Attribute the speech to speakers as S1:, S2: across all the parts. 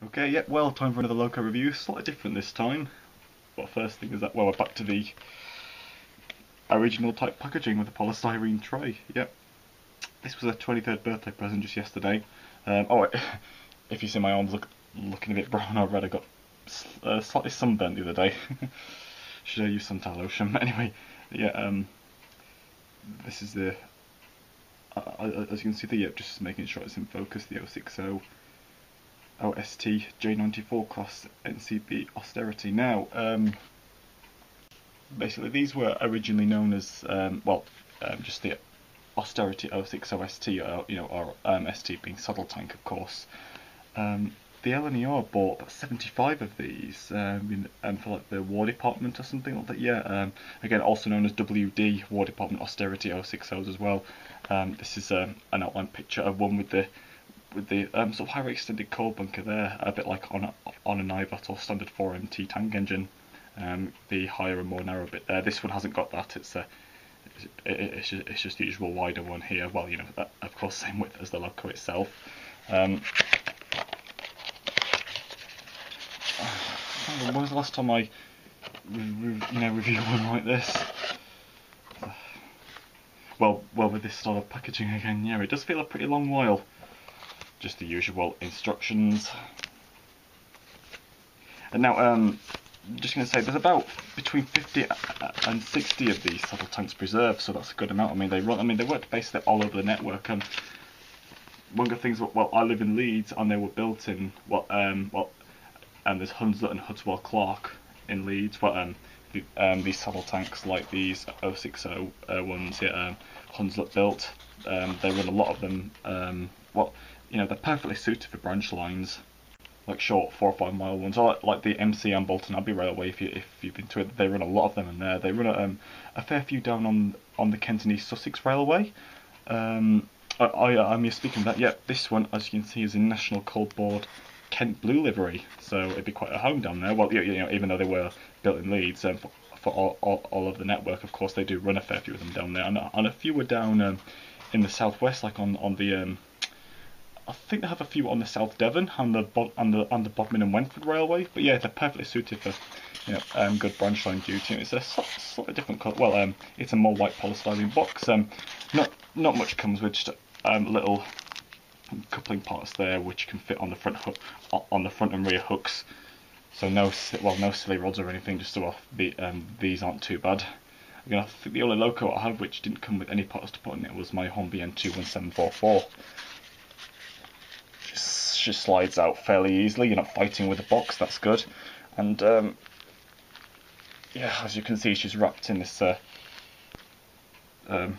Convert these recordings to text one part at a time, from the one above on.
S1: Okay, yeah, well, time for another Loco review, slightly different this time. But first thing is that, well, we're back to the original type packaging with a polystyrene tray. Yep, this was a 23rd birthday present just yesterday. If you see my arms looking a bit brown or red, I got slightly sunburnt the other day. Should I use suntan lotion? Anyway, yeah, this is the, as you can see there, just making sure it's in focus, the 0-6-0 OST J94 class NCB Austerity. Now, basically these were originally known as, just the Austerity 0-6-0ST, or ST being saddle tank, of course. The LNER bought about 75 of these for like the War Department or something like that. Yeah, again, also known as WD, War Department Austerity 0-6-0s as well. This is an outline picture of one with the sort of higher extended coal bunker there, a bit like on an IVAT or standard 4MT tank engine. The higher and more narrow bit there. This one hasn't got that. It's just the usual wider one here. Well, of course, same width as the Loco itself. When was the last time I reviewed one like this? Well, with this style of packaging again, yeah, it does feel a pretty long while. Just the usual instructions. And now, just going to say, there's about between 50 and 60 of these saddle tanks preserved, so that's a good amount. I mean, they worked basically all over the network. One of the things, well, I live in Leeds, and they were built in there's Hunslet and Hudswell Clark in Leeds. These saddle tanks, like these 060 ones, Hunslet built. They run a lot of them. They're perfectly suited for branch lines, like short 4 or 5 mile ones, or like the MC and Bolton Abbey Railway. If you've been to it, they run a lot of them in there. They run a fair few down on the Kent and East Sussex Railway. I'm here speaking of that. Yeah, this one, as you can see, is in National Coal Board Kent Blue livery, so it'd be quite a home down there. Well, even though they were built in Leeds, for all of the network, of course, they do run a fair few of them down there, and a few were down in the southwest, like on the I think they have a few on the South Devon and the Bodmin and Wentford Railway. But yeah, they're perfectly suited for good branch line duty. It's a slightly different colour. Well, it's a more white polystyrene box. Not much comes with, just little coupling parts there which can fit on the front and rear hooks. So no silly rods or anything. Just so these aren't too bad. Again, I think the only Loco I had which didn't come with any parts to put in it was my Hornby N21744. Just slides out fairly easily. You're not fighting with the box. That's good. And yeah, as you can see, she's wrapped in this. What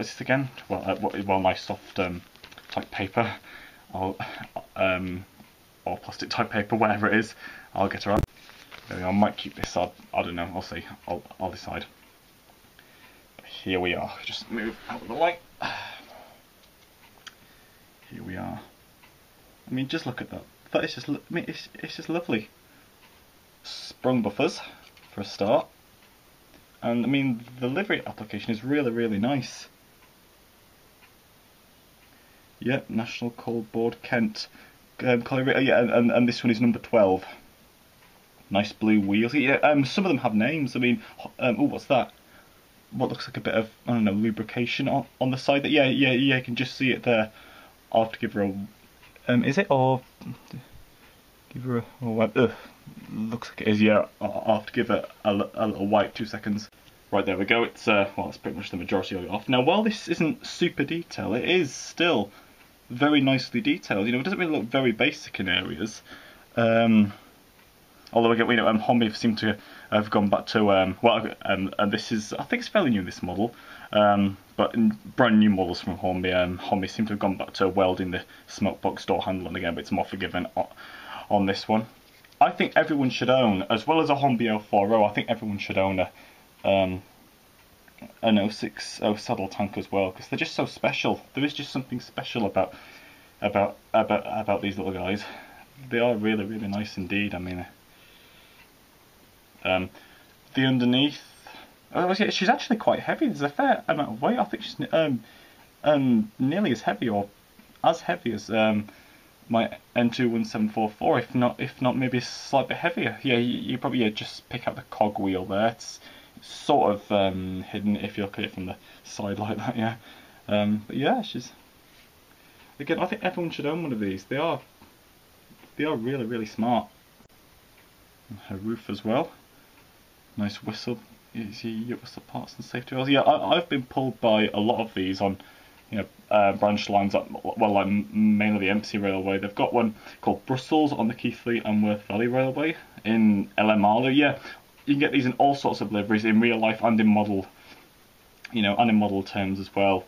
S1: is this again? Well, nice soft type paper, or plastic type paper, whatever it is. I'll get her out. I might keep this. I don't know. I'll see. I'll decide. But here we are. Just move out of the light. Here we are. I mean, just look at that. That is just. I mean, it's just lovely. Sprung buffers for a start, and I mean the livery application is really nice. Yep, National Coal Board Kent. And this one is number 12. Nice blue wheels. Yeah, some of them have names. I mean, what's that? What looks like a bit of, I don't know, lubrication on the side. Yeah, you can just see it there. I'll have to give her a. Is it, or give her a? Looks like it is. Yeah, I'll have to give it a little wipe. 2 seconds. Right, there we go. It's that's pretty much the majority of it off. Now, while this isn't super detailed, it is still very nicely detailed. It doesn't really look very basic in areas. Although again, Hornby seem to have gone back to and this is, I think it's fairly new, this model. But in brand new models from Hornby, Hornby seem to have gone back to welding the smoke box door handle again, but it's more forgiving on this one. I think everyone should own, as well as a Hornby 040, I think everyone should own an 060 saddle tank as well, because they're just so special. There is just something special about these little guys. They are really nice indeed. I mean, the underneath. Oh, yeah, she's actually quite heavy. There's a fair amount of weight. I think she's nearly as heavy, or as heavy as my N21744, if not maybe a slight bit heavier. Yeah, you probably just pick out the cog wheel there. It's sort of hidden if you look at it from the side like that. Yeah, but yeah, she's again. I think everyone should own one of these. They are really smart. And her roof as well. Nice whistle. You see your whistle parts and safety rails. Yeah, I've been pulled by a lot of these on, branch lines, like mainly the MC Railway. They've got one called Brussels on the Keighley and Worth Valley Railway in LMR. Yeah, you can get these in all sorts of liveries, in real life and in model, and in model terms as well.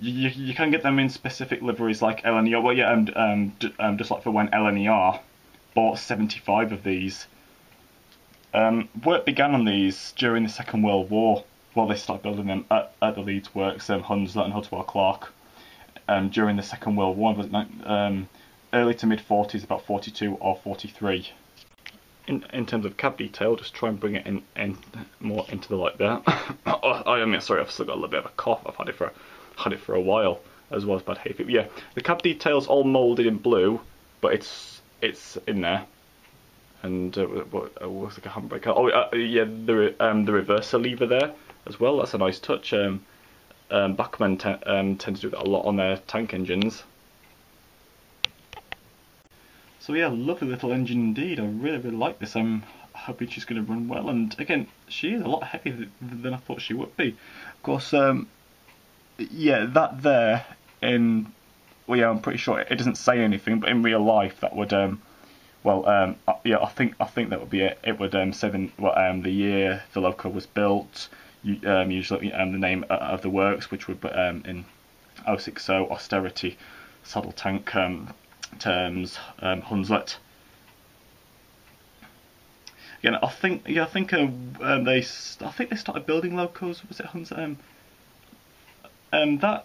S1: You can get them in specific liveries like LNER. Well, yeah, and just like for when LNER bought 75 of these. Work began on these during the Second World War. Well, they started building them at the Leeds Works, Hunslet and Hudswell Clark. During the Second World War, was early to mid 40s, about 42 or 43. In terms of cab detail, just try and bring it in more into the light there. Sorry, I've still got a little bit of a cough. I've had it for a while, as well as bad hay fever. Yeah, the cab detail's all moulded in blue, but it's in there. And what's like a handbrake? Yeah, the reverser lever there as well. That's a nice touch. Bachmann tend to do that a lot on their tank engines. So yeah, lovely little engine indeed. I really like this. I'm hoping she's going to run well. And again, she is a lot heavier than I thought she would be. Of course, yeah, that there I'm pretty sure it doesn't say anything, but in real life that would yeah, I think that would be it. It would say the year the loco was built, usually the name of the works, which would be in 0-6-0 Austerity saddle tank terms, Hunslet. Again, I think they started building locos. Was it Hunslet? That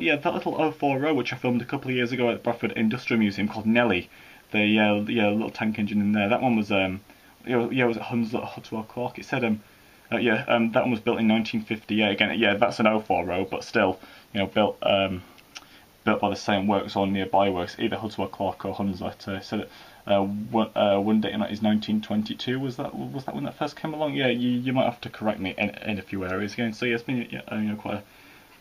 S1: little 040, which I filmed a couple of years ago at Bradford Industrial Museum, called Nelly. The little tank engine in there. That one was it was at Hunslet, Hudswell Clark. It said that one was built in 1958. Again, yeah, that's an 040, but still, built by the same works or nearby works, either Hudswell Clark or Hunslet. Said one date in that is 1922. Was that when that first came along? Yeah, you might have to correct me in a few areas again. So yeah, it's been quite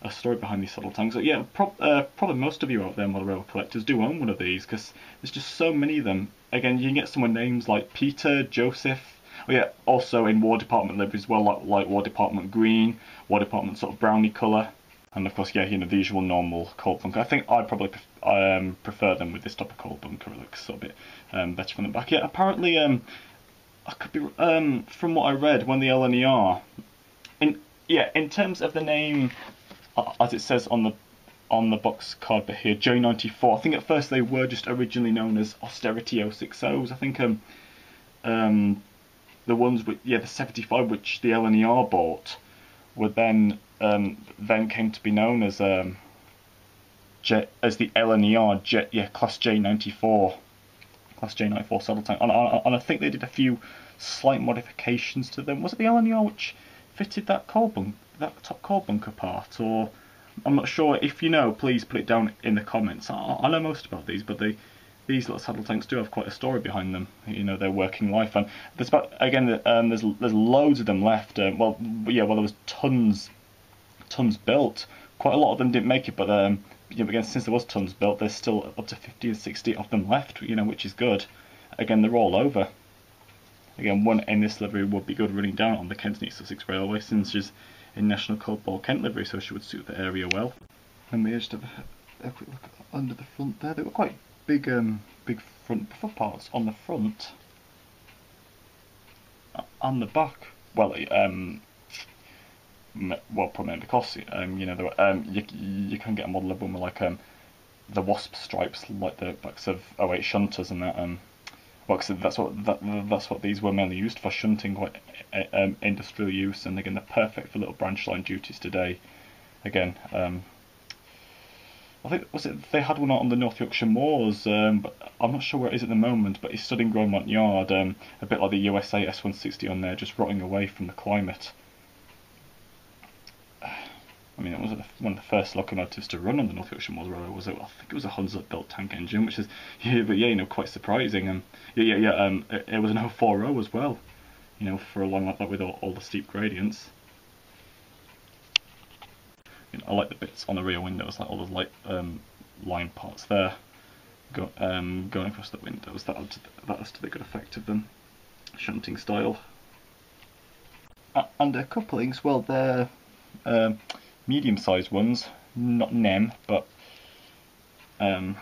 S1: a story behind these saddle tanks. So yeah, probably most of you out there, model rail collectors, do own one of these because there's just so many of them. Again, you can get some with names like Peter, Joseph. Oh yeah, also in War Department liveries as well, like War Department green, War Department sort of brownie colour, and of course, yeah, the usual normal coal bunker. I think I probably prefer them with this type of coal bunker. It looks sort of a bit better from the back. Yeah, apparently, I could be from what I read when the LNER, in terms of the name. As it says on the box card bit here, J94. I think at first they were just originally known as Austerity 0-6-0s. I think the ones with the 75 which the LNER bought were then came to be known as the LNER Class J94 saddle tank. And I think they did a few slight modifications to them. Was it the LNER which fitted that top coal bunker part, or I'm not sure. If you know, please put it down in the comments. I know most about these, but these little saddle tanks do have quite a story behind them. Their working life, and there's there's loads of them left. There was tons built. Quite a lot of them didn't make it, but again, since there was tons built, there's still up to 50 and 60 of them left. Which is good. Again, they're all over. Again, one in this livery would be good running down on the Kent and East Sussex Railway, since she's in National Coal Ball Kent livery, so she would suit the area well. And we just have a quick look under the front there. They've got quite big front buffer parts on the front. On the back, probably because you can get a model of them with like the wasp stripes, like the backs of 08 shunters and that. Well, that's what these were mainly used for, shunting, quite industrial use, and again they're perfect for little branch line duties today. Again, I think they had one out on the North Yorkshire Moors, but I'm not sure where it is at the moment. But it's stood in Gromont Yard, a bit like the USA S160 on there, just rotting away from the climate. I mean, it was one of the first locomotives to run on the North Yorkshire Moors Railway. Was it? I think it was a Hunslet-built tank engine, which is but yeah, quite surprising. It was an 040 as well. For a long like that with all the steep gradients. I like the bits on the rear windows, like all those light line parts there, going across the windows. That adds to the good effect of them. Shunting style. And their couplings, well, they're medium-sized ones, not NEM, but they're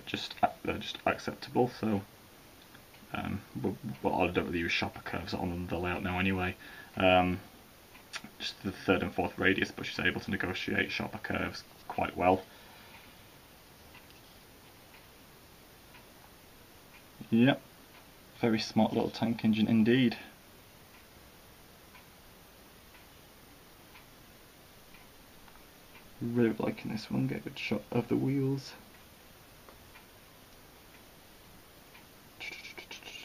S1: just acceptable. So, well, I don't really use sharper curves on the layout now anyway. Just the third and fourth radius, but she's able to negotiate sharper curves quite well. Yep, very smart little tank engine indeed. Really liking this one. Get a good shot of the wheels.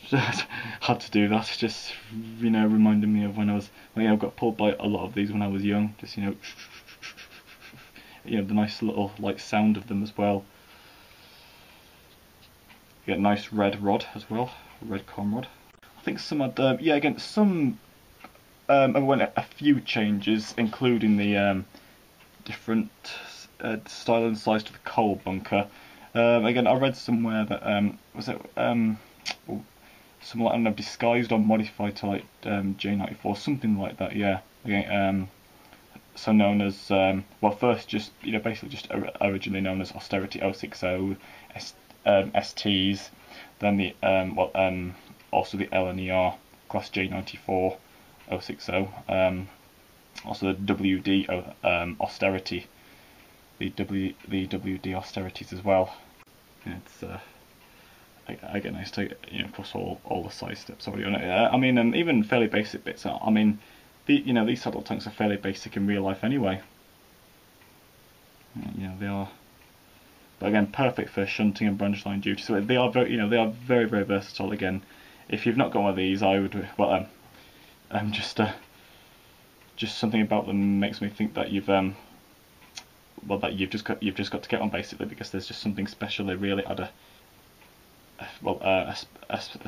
S1: Had to do that. Just reminded me of when I was. I got pulled by a lot of these when I was young. Just the nice little sound of them as well. You get a nice red rod as well, red com rod. I think some had again some went a few changes, including the different style and size to the coal bunker. Again, I read somewhere that was it something like, I don't know, disguised or modified to J94, something like that. Yeah. Okay. So known as well, first just basically just originally known as Austerity 0-6-0STs, then the also the L&ER class J94 060. Also the WD Austerity, the WD Austerities as well. It's I get nice to across all the side steps already on it. I mean, even fairly basic bits. I mean, these saddle tanks are fairly basic in real life anyway. They are. But again, perfect for shunting and branch line duty. So they are very, they are very, very versatile. Again, if you've not got one of these, I would just something about them makes me think that you've just got to get one, basically, because there's just something special. They really add a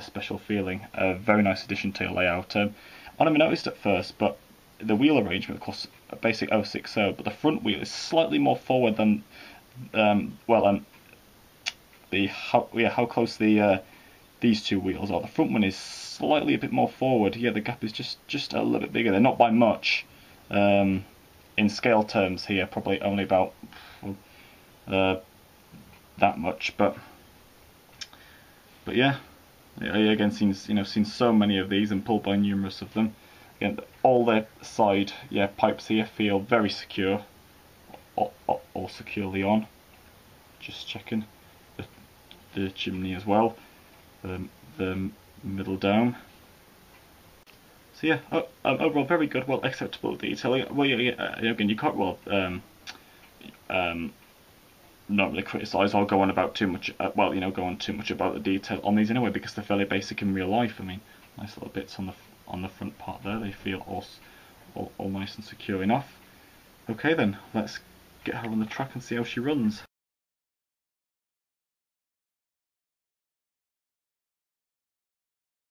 S1: special feeling. A very nice addition to your layout. I never noticed at first, but the wheel arrangement, of course, a basic 060, but the front wheel is slightly more forward than how close these two wheels are. The front one is slightly a bit more forward. Yeah, the gap is just a little bit bigger. They're not by much. In scale terms here, probably only about that much, but yeah, again, seen so many of these and pulled by numerous of them. Again, all their side pipes here feel very secure, all securely on. Just checking the chimney as well, the middle dome. So yeah, overall very good, well, acceptable detailing. Well, again, you can't not really criticise or go on about too much. Go on too much about the detail on these anyway, because they're fairly basic in real life. I mean, nice little bits on the front part there. They feel all nice and secure enough. Okay then, let's get her on the track and see how she runs.